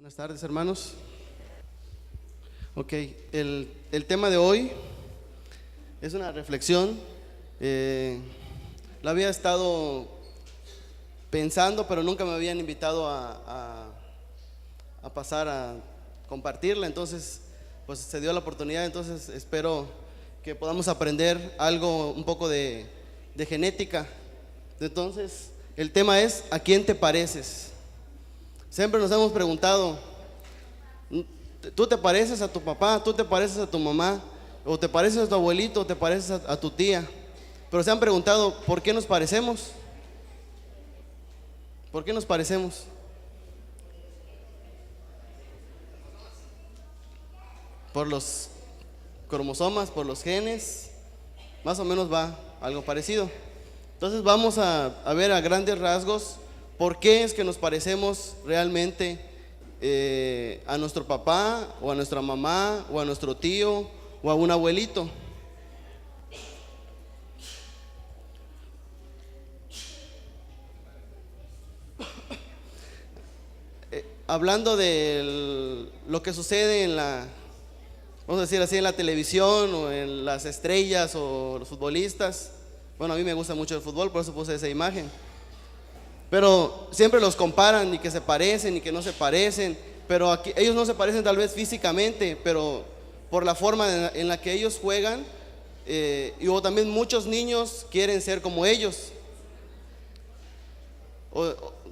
Buenas tardes, hermanos. Ok, el tema de hoy es una reflexión. La había estado pensando, pero nunca me habían invitado a pasar a compartirla. Entonces, pues se dio la oportunidad. Entonces, espero que podamos aprender algo, un poco de genética. Entonces, el tema es: ¿a quién te pareces? Siempre nos hemos preguntado, ¿tú te pareces a tu papá? ¿Tú te pareces a tu mamá? ¿O te pareces a tu abuelito? ¿O te pareces a tu tía? Pero se han preguntado, ¿por qué nos parecemos? ¿Por qué nos parecemos? Por los cromosomas, por los genes. Más o menos va algo parecido. Entonces vamos a ver a grandes rasgos por qué es que nos parecemos realmente a nuestro papá, o a nuestra mamá, o a nuestro tío, o a un abuelito. Hablando de lo que sucede en vamos a decir así, en la televisión, o en las estrellas, o los futbolistas. Bueno, a mí me gusta mucho el fútbol, por eso puse esa imagen. Pero siempre los comparan, y que se parecen y que no se parecen. Pero aquí, ellos no se parecen tal vez físicamente, pero por la forma en la que ellos juegan. O también muchos niños quieren ser como ellos.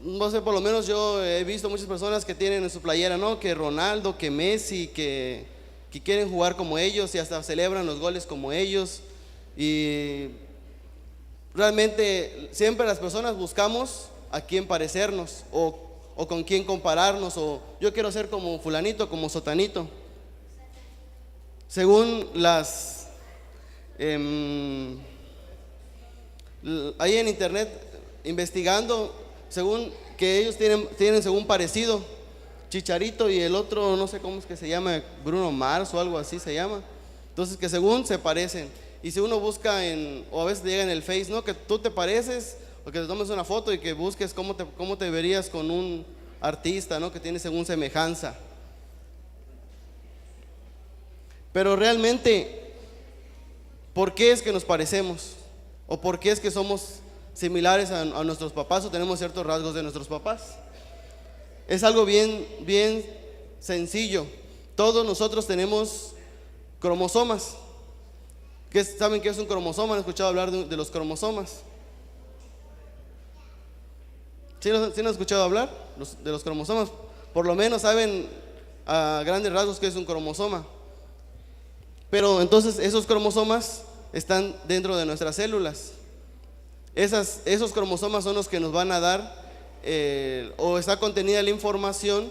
No sé, por lo menos yo he visto muchas personas que tienen en su playera, ¿no?, que Ronaldo, que Messi, que quieren jugar como ellos, y hasta celebran los goles como ellos. Y realmente siempre las personas buscamos a quién parecernos, o con quién compararnos, o yo quiero ser como fulanito, como sotanito. Según ahí en internet, investigando, según que ellos tienen según parecido, Chicharito y el otro, no sé cómo es que se llama, Bruno Mars o algo así se llama. Entonces, que según se parecen. Y si uno busca o a veces llega en el Face, ¿no?, que tú te pareces, o que te tomes una foto y que busques cómo te verías con un artista, ¿no?, que tiene según semejanza. Pero realmente, ¿por qué es que nos parecemos? ¿O por qué es que somos similares a nuestros papás, o tenemos ciertos rasgos de nuestros papás? Es algo bien, bien sencillo. Todos nosotros tenemos cromosomas. ¿Saben qué es un cromosoma? ¿Han escuchado hablar de los cromosomas? ¿Sí no han escuchado hablar de los cromosomas? Por lo menos saben a grandes rasgos qué es un cromosoma. Pero entonces esos cromosomas están dentro de nuestras células. Esos cromosomas son los que nos van a dar, o está contenida la información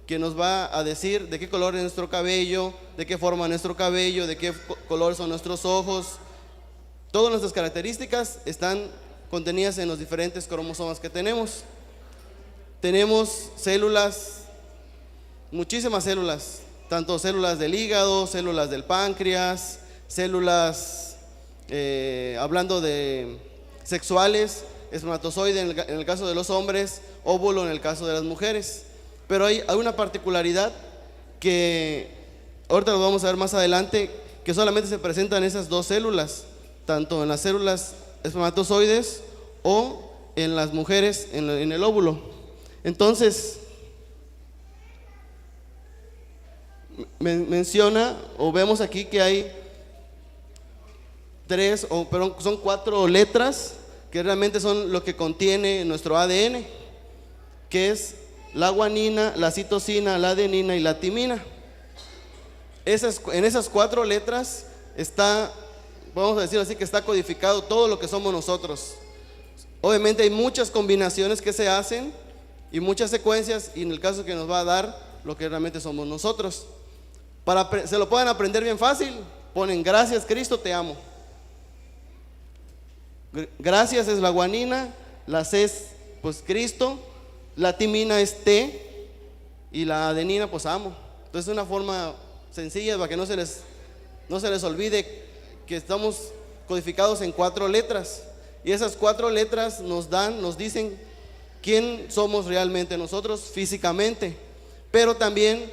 que nos va a decir de qué color es nuestro cabello, de qué forma nuestro cabello, de qué color son nuestros ojos. Todas nuestras características están contenidas en los diferentes cromosomas que tenemos. Tenemos células, muchísimas células, tanto células del hígado, células del páncreas, células, hablando de sexuales, espermatozoide en el caso de los hombres, óvulo en el caso de las mujeres. Pero hay una particularidad que ahorita lo vamos a ver más adelante, que solamente se presentan esas dos células, tanto en las células espermatozoides o en las mujeres en el óvulo. Entonces, menciona, o vemos aquí que hay son 4 letras que realmente son lo que contiene nuestro ADN, que es la guanina, la citosina, la adenina y la timina. En esas 4 letras está, vamos a decir así, que está codificado todo lo que somos nosotros. Obviamente hay muchas combinaciones que se hacen y muchas secuencias, y en el caso que nos va a dar lo que realmente somos nosotros. Se lo pueden aprender bien fácil, ponen: gracias Cristo, te amo. Gracias es la guanina, la C es pues Cristo, la timina es T, y la adenina pues amo. Entonces, una forma sencilla para que no se les olvide que estamos codificados en 4 letras, y esas 4 letras nos dicen quién somos realmente nosotros físicamente. pero también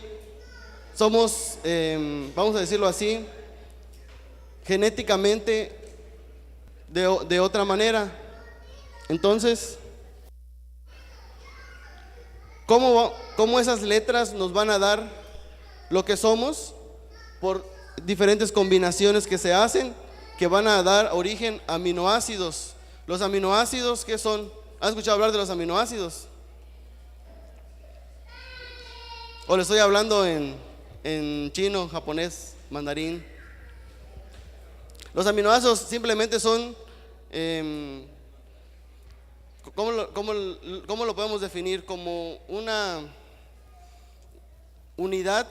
somos, vamos a decirlo así, genéticamente de otra manera. Entonces, ¿cómo esas letras nos van a dar lo que somos? Por diferentes combinaciones que se hacen, que van a dar origen a aminoácidos. Los aminoácidos, ¿qué son? ¿Has escuchado hablar de los aminoácidos? ¿O le estoy hablando en chino, japonés, mandarín? Los aminoácidos simplemente son, ¿cómo lo podemos definir? Como una unidad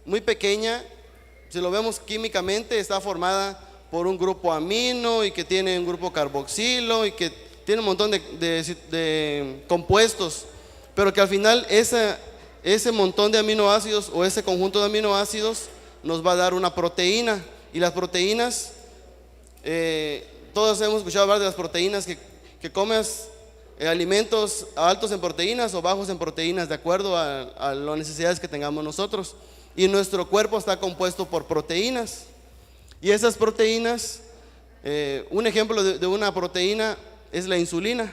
muy pequeña. Si lo vemos químicamente, está formada por un grupo amino y que tiene un grupo carboxilo y que tiene un montón de compuestos, pero que al final ese montón de aminoácidos o ese conjunto de aminoácidos nos va a dar una proteína. Y las proteínas, todos hemos escuchado hablar de las proteínas, que comes alimentos altos en proteínas o bajos en proteínas de acuerdo a las necesidades que tengamos nosotros. Y nuestro cuerpo está compuesto por proteínas. Y esas proteínas, un ejemplo de una proteína es la insulina.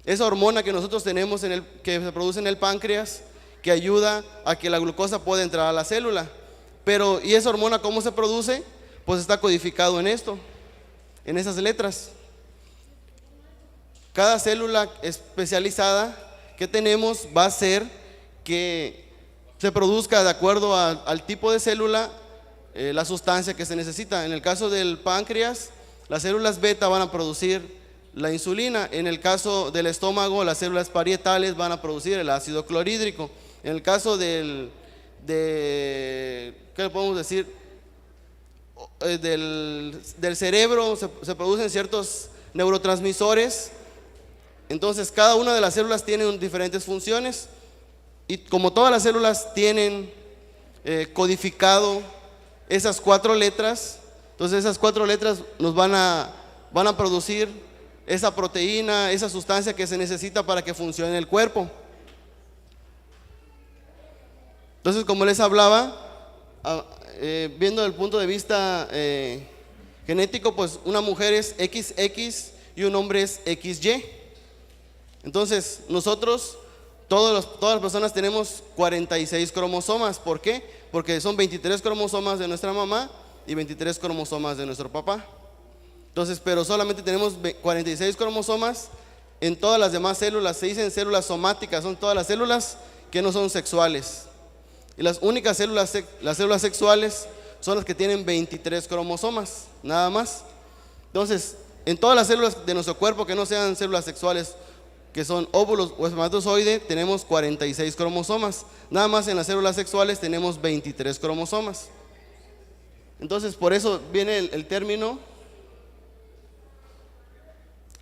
Esa hormona que nosotros tenemos que se produce en el páncreas, que ayuda a que la glucosa pueda entrar a la célula. ¿Y esa hormona cómo se produce? Pues está codificado en esto, en esas letras. Cada célula especializada que tenemos va a hacer que se produzca de acuerdo al tipo de célula la sustancia que se necesita. En el caso del páncreas, las células beta van a producir la insulina. En el caso del estómago, las células parietales van a producir el ácido clorhídrico. En el caso ¿qué le podemos decir? Del cerebro se producen ciertos neurotransmisores. Entonces cada una de las células tiene diferentes funciones, y como todas las células tienen codificado esas 4 letras, entonces esas 4 letras nos van a producir esa proteína, esa sustancia que se necesita para que funcione el cuerpo. Entonces, como les hablaba, viendo el punto de vista genético, pues una mujer es XX y un hombre es XY. Entonces nosotros, todas las personas tenemos 46 cromosomas. ¿Por qué? Porque son 23 cromosomas de nuestra mamá y 23 cromosomas de nuestro papá. Entonces, pero solamente tenemos 46 cromosomas. En todas las demás células se dicen células somáticas, son todas las células que no son sexuales. Y las únicas células, las células sexuales, son las que tienen 23 cromosomas, nada más. Entonces, en todas las células de nuestro cuerpo que no sean células sexuales, que son óvulos o espermatozoide, tenemos 46 cromosomas. Nada más en las células sexuales tenemos 23 cromosomas. Entonces, por eso viene el término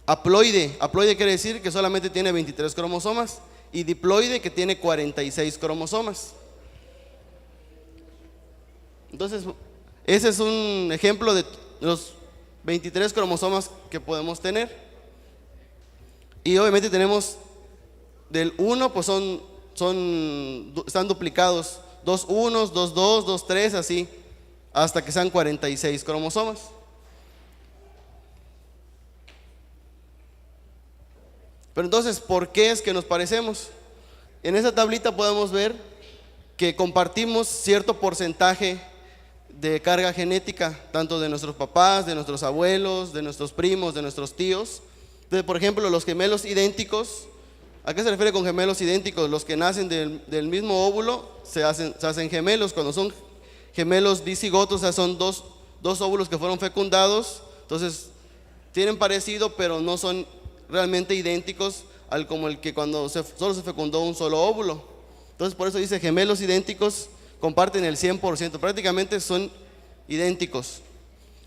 haploide. Haploide quiere decir que solamente tiene 23 cromosomas, y diploide, que tiene 46 cromosomas. Entonces, ese es un ejemplo de los 23 cromosomas que podemos tener. Y obviamente tenemos del 1, pues están duplicados, 2 unos, 2 2, 2 3, así, hasta que sean 46 cromosomas. Pero entonces, ¿por qué es que nos parecemos? En esa tablita podemos ver que compartimos cierto porcentaje de carga genética, tanto de nuestros papás, de nuestros abuelos, de nuestros primos, de nuestros tíos. Entonces, por ejemplo, los gemelos idénticos, ¿a qué se refiere con gemelos idénticos? Los que nacen del mismo óvulo se hacen gemelos. Cuando son gemelos dicigotos, o sea, son dos óvulos que fueron fecundados, entonces tienen parecido, pero no son realmente idénticos como el que cuando solo se fecundó un solo óvulo. Entonces, por eso dice gemelos idénticos, comparten el 100%, prácticamente son idénticos.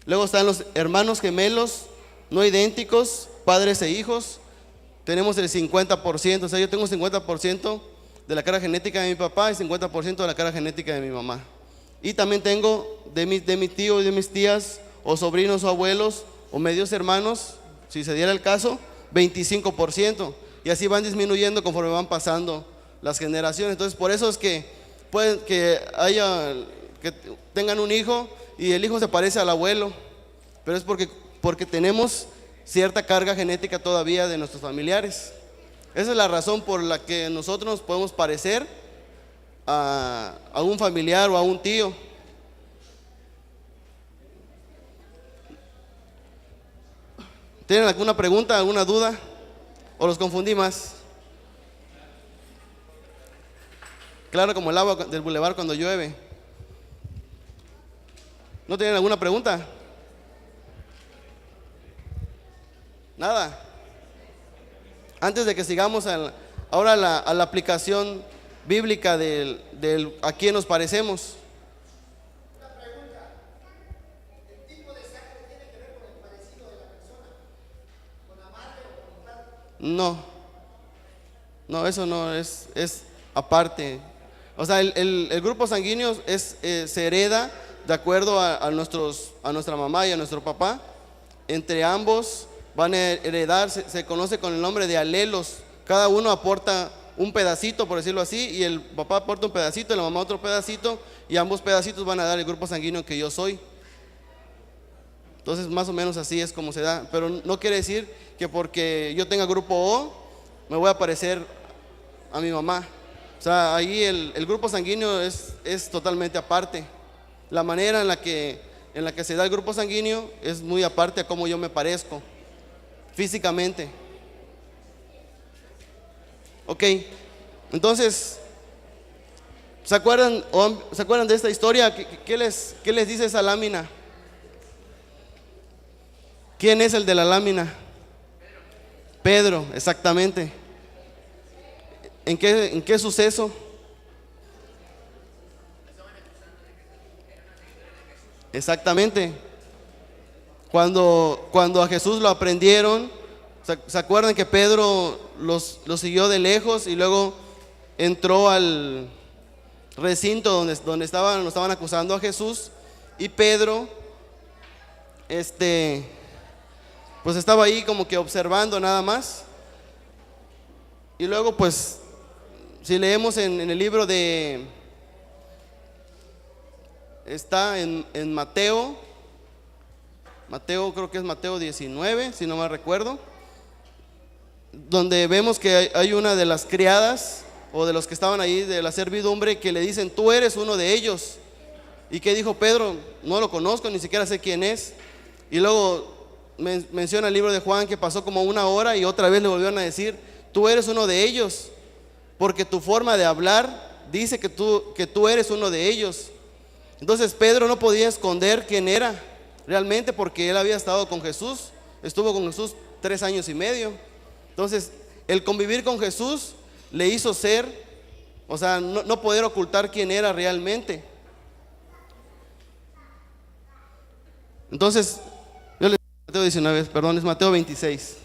Luego están los hermanos gemelos no idénticos, padres e hijos. Tenemos el 50%, o sea, yo tengo 50% de la carga genética de mi papá y 50% de la carga genética de mi mamá. Y también tengo de mi tío y de mis tías, o sobrinos o abuelos, o medios hermanos, si se diera el caso, 25%. Y así van disminuyendo conforme van pasando las generaciones. Entonces por eso es que pueden que tengan un hijo y el hijo se parece al abuelo, pero es porque tenemos cierta carga genética todavía de nuestros familiares. Esa es la razón por la que nosotros nos podemos parecer a un familiar o a un tío. ¿Tienen alguna pregunta, alguna duda? ¿O los confundí más? Claro, como el agua del bulevar cuando llueve. ¿No tienen alguna pregunta? Nada. Antes de que sigamos ahora a la aplicación bíblica del a quién nos parecemos. No, no, eso no es aparte. O sea, el grupo sanguíneo se hereda de acuerdo a nuestra mamá y a nuestro papá. Entre ambos van a heredar, se conoce con el nombre de alelos. Cada uno aporta un pedacito, por decirlo así, y el papá aporta un pedacito y la mamá otro pedacito, y ambos pedacitos van a dar el grupo sanguíneo que yo soy. Entonces más o menos así es como se da, pero no quiere decir que porque yo tenga grupo O me voy a parecer a mi mamá. O sea, ahí el grupo sanguíneo es totalmente aparte. La manera en la que se da el grupo sanguíneo es muy aparte a cómo yo me parezco físicamente. Ok, entonces, ¿se acuerdan de esta historia? ¿Qué les dice esa lámina? ¿Quién es el de la lámina? Pedro, exactamente. ¿En qué suceso? Exactamente. Cuando a Jesús lo aprendieron, ¿se acuerdan que Pedro los siguió de lejos y luego entró al recinto donde lo estaban acusando a Jesús? Y Pedro, pues estaba ahí como que observando nada más. Y luego pues, si leemos en el libro está en Mateo, creo que es Mateo 19, si no mal recuerdo, donde vemos que hay una de las criadas o de los que estaban ahí de la servidumbre que le dicen: tú eres uno de ellos. ¿Y qué dijo Pedro? No lo conozco, ni siquiera sé quién es. Y luego menciona el libro de Juan que pasó como una hora y otra vez le volvieron a decir: tú eres uno de ellos, porque tu forma de hablar dice que tú eres uno de ellos. Entonces Pedro no podía esconder quién era realmente, porque él había estado con Jesús, estuvo con Jesús 3 años y medio. Entonces el convivir con Jesús le hizo ser, o sea, no poder ocultar quién era realmente. Entonces, yo les Mateo 19, perdón, es Mateo 26.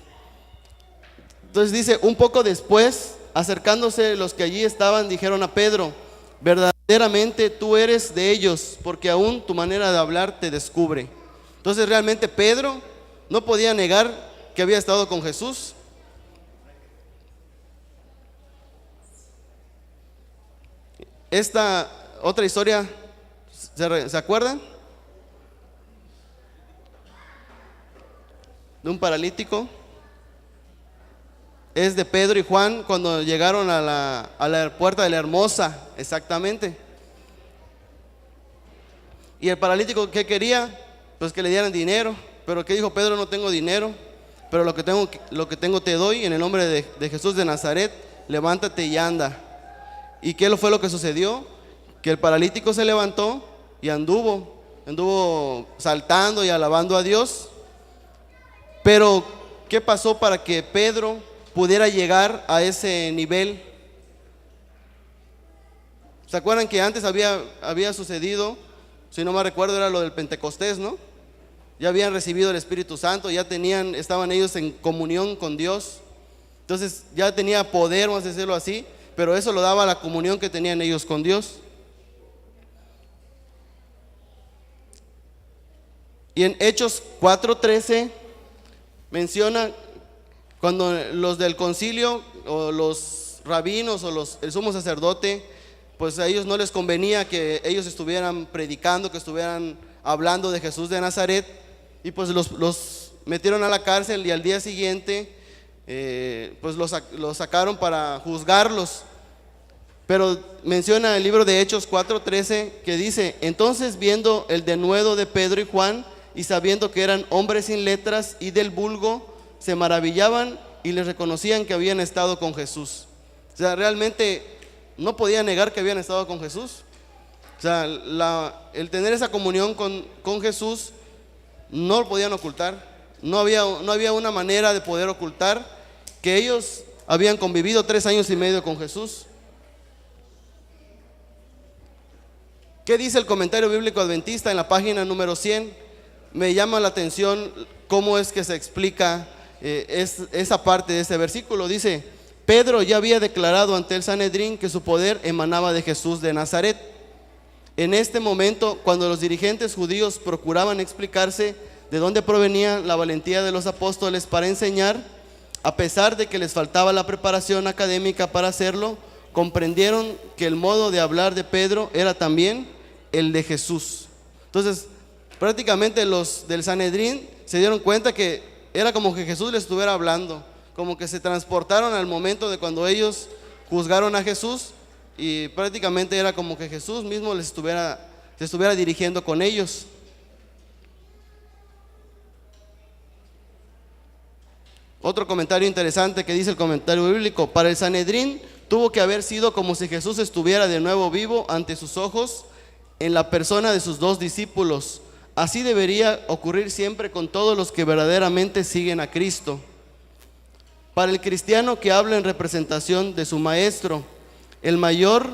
Entonces dice: un poco después, acercándose los que allí estaban, dijeron a Pedro: verdaderamente tú eres de ellos, porque aún tu manera de hablar te descubre. Entonces realmente Pedro no podía negar que había estado con Jesús. Esta otra historia, ¿se acuerdan? De un paralítico. Es de Pedro y Juan cuando llegaron a la puerta de la Hermosa, exactamente. Y el paralítico, ¿qué quería? Pues que le dieran dinero. Pero ¿qué dijo Pedro? No tengo dinero, pero lo que tengo te doy. En el nombre de Jesús de Nazaret, levántate y anda. ¿Y qué fue lo que sucedió? Que el paralítico se levantó y anduvo saltando y alabando a Dios. Pero ¿qué pasó para que Pedro pudiera llegar a ese nivel? ¿Se acuerdan que antes había sucedido? Si no me recuerdo, era lo del Pentecostés, ¿no? Ya habían recibido el Espíritu Santo, estaban ellos en comunión con Dios. Entonces ya tenía poder, vamos a decirlo así, pero eso lo daba la comunión que tenían ellos con Dios. Y en Hechos 4:13 menciona cuando los del concilio o los rabinos o el sumo sacerdote, pues a ellos no les convenía que ellos estuvieran predicando, que estuvieran hablando de Jesús de Nazaret, y pues los metieron a la cárcel, y al día siguiente pues los sacaron para juzgarlos. Pero menciona el libro de Hechos 4:13 que dice: entonces, viendo el denuedo de Pedro y Juan, y sabiendo que eran hombres sin letras y del vulgo, se maravillaban y les reconocían que habían estado con Jesús. O sea, realmente no podían negar que habían estado con Jesús. O sea, el tener esa comunión con Jesús no lo podían ocultar. No había una manera de poder ocultar que ellos habían convivido 3 años y medio con Jesús. ¿Qué dice el comentario bíblico adventista en la página número 100? Me llama la atención cómo es que se explica esa parte de este versículo. Dice: Pedro ya había declarado ante el Sanedrín que su poder emanaba de Jesús de Nazaret. En este momento, cuando los dirigentes judíos procuraban explicarse de dónde provenía la valentía de los apóstoles para enseñar, a pesar de que les faltaba la preparación académica para hacerlo, comprendieron que el modo de hablar de Pedro era también el de Jesús. Entonces, prácticamente los del Sanedrín se dieron cuenta que era como que Jesús les estuviera hablando, como que se transportaron al momento de cuando ellos juzgaron a Jesús, y prácticamente era como que Jesús mismo se estuviera dirigiendo con ellos. Otro comentario interesante que dice el comentario bíblico: para el Sanedrín tuvo que haber sido como si Jesús estuviera de nuevo vivo ante sus ojos en la persona de sus 2 discípulos. Así debería ocurrir siempre con todos los que verdaderamente siguen a Cristo. Para el cristiano que habla en representación de su maestro, el mayor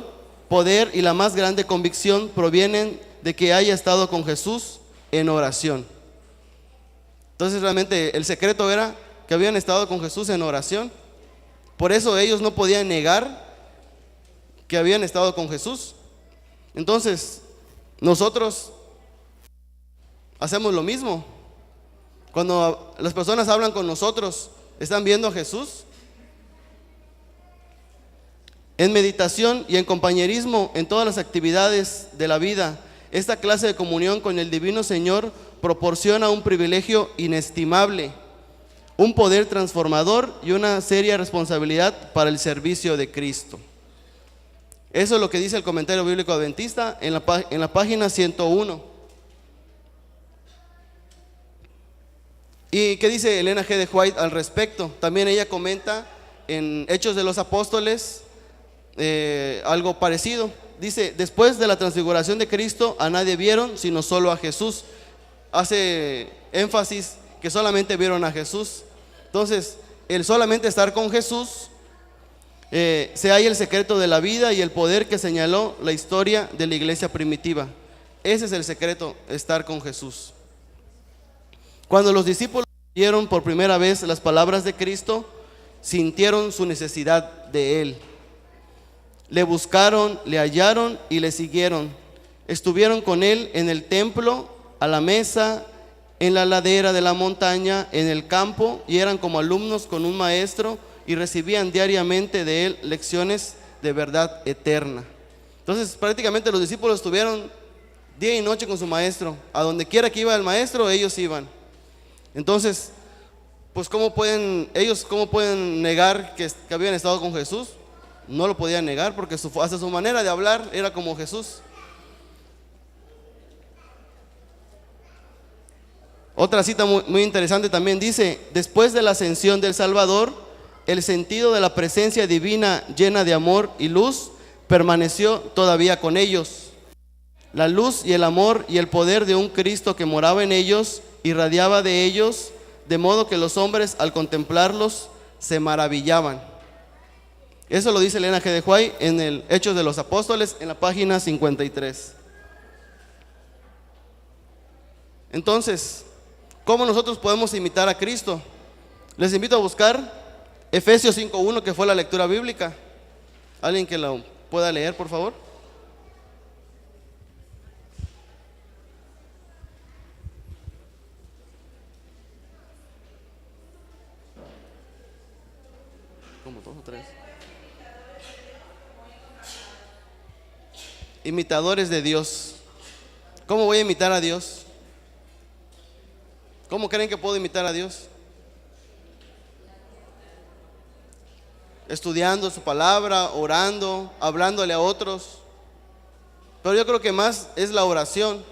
poder y la más grande convicción provienen de que haya estado con Jesús en oración. Entonces, realmente el secreto era que habían estado con Jesús en oración. Por eso ellos no podían negar que habían estado con Jesús. Entonces, nosotros hacemos lo mismo. Cuando las personas hablan con nosotros, ¿están viendo a Jesús? En meditación y en compañerismo en todas las actividades de la vida, esta clase de comunión con el Divino Señor proporciona un privilegio inestimable, un poder transformador y una seria responsabilidad para el servicio de Cristo. Eso es lo que dice el comentario bíblico adventista en la página 101. ¿Y qué dice Elena G. de White al respecto? También ella comenta en Hechos de los Apóstoles algo parecido. Dice: después de la transfiguración de Cristo, a nadie vieron sino solo a Jesús. Hace énfasis que solamente vieron a Jesús. Entonces, el solamente estar con Jesús se halla el secreto de la vida y el poder que señaló la historia de la iglesia primitiva. Ese es el secreto, estar con Jesús. Cuando los discípulos oyeron por primera vez las palabras de Cristo, sintieron su necesidad de Él. Le buscaron, le hallaron y le siguieron. Estuvieron con Él en el templo, a la mesa, en la ladera de la montaña, en el campo, y eran como alumnos con un maestro y recibían diariamente de Él lecciones de verdad eterna. Entonces, prácticamente los discípulos estuvieron día y noche con su maestro. A donde quiera que iba el maestro, ellos iban. Entonces, pues ¿cómo pueden negar que habían estado con Jesús? No lo podían negar, porque hasta su manera de hablar era como Jesús. Otra cita muy interesante también dice: después de la ascensión del Salvador, el sentido de la presencia divina llena de amor y luz permaneció todavía con ellos. La luz y el amor y el poder de un Cristo que moraba en ellos irradiaba de ellos, de modo que los hombres al contemplarlos se maravillaban. Eso lo dice Elena G. de White en el Hechos de los Apóstoles, en la página 53. Entonces, ¿cómo nosotros podemos imitar a Cristo? Les invito a buscar Efesios 5:1, que fue la lectura bíblica. ¿Alguien que lo pueda leer, por favor? Como 2 o 3. Imitadores de Dios. ¿Cómo voy a imitar a Dios? ¿Cómo creen que puedo imitar a Dios? Estudiando su palabra, orando, hablándole a otros. Pero yo creo que más es la oración,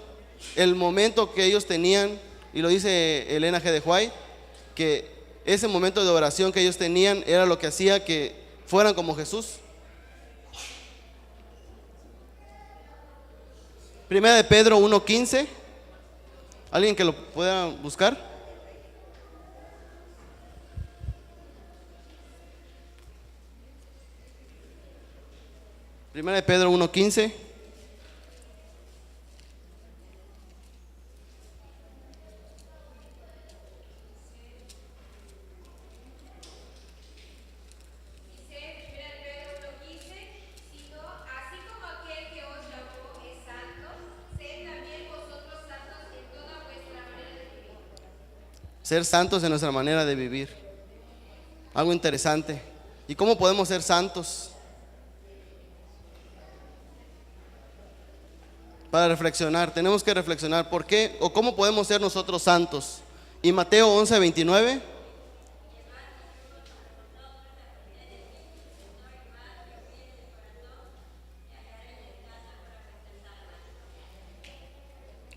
el momento que ellos tenían, y lo dice Elena G. de White, que ese momento de oración que ellos tenían era lo que hacía que fueran como Jesús. Primera de Pedro 1:15. ¿Alguien que lo pueda buscar? Primera de Pedro 1:15. Ser santos en nuestra manera de vivir. Algo interesante. ¿Y cómo podemos ser santos? Para reflexionar, tenemos que reflexionar por qué o cómo podemos ser nosotros santos. Y Mateo 11:29.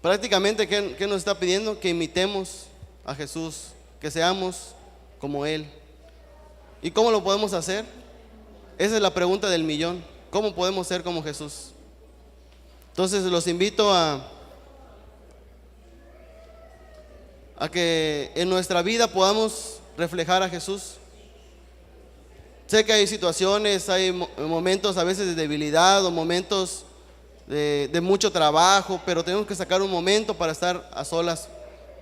Prácticamente, ¿qué nos está pidiendo? Que imitemos a Jesús, que seamos como Él. ¿Y cómo lo podemos hacer? Esa es la pregunta del millón. ¿Cómo podemos ser como Jesús? Entonces los invito a que en nuestra vida podamos reflejar a Jesús. Sé que hay situaciones, hay momentos a veces de debilidad o momentos de mucho trabajo, pero tenemos que sacar un momento para estar a solas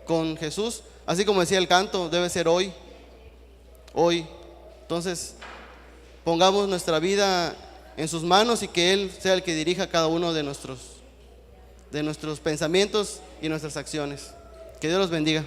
con Jesús. Así como decía el canto, debe ser hoy. Entonces, pongamos nuestra vida en sus manos y que Él sea el que dirija cada uno de nuestros pensamientos y nuestras acciones. Que Dios los bendiga.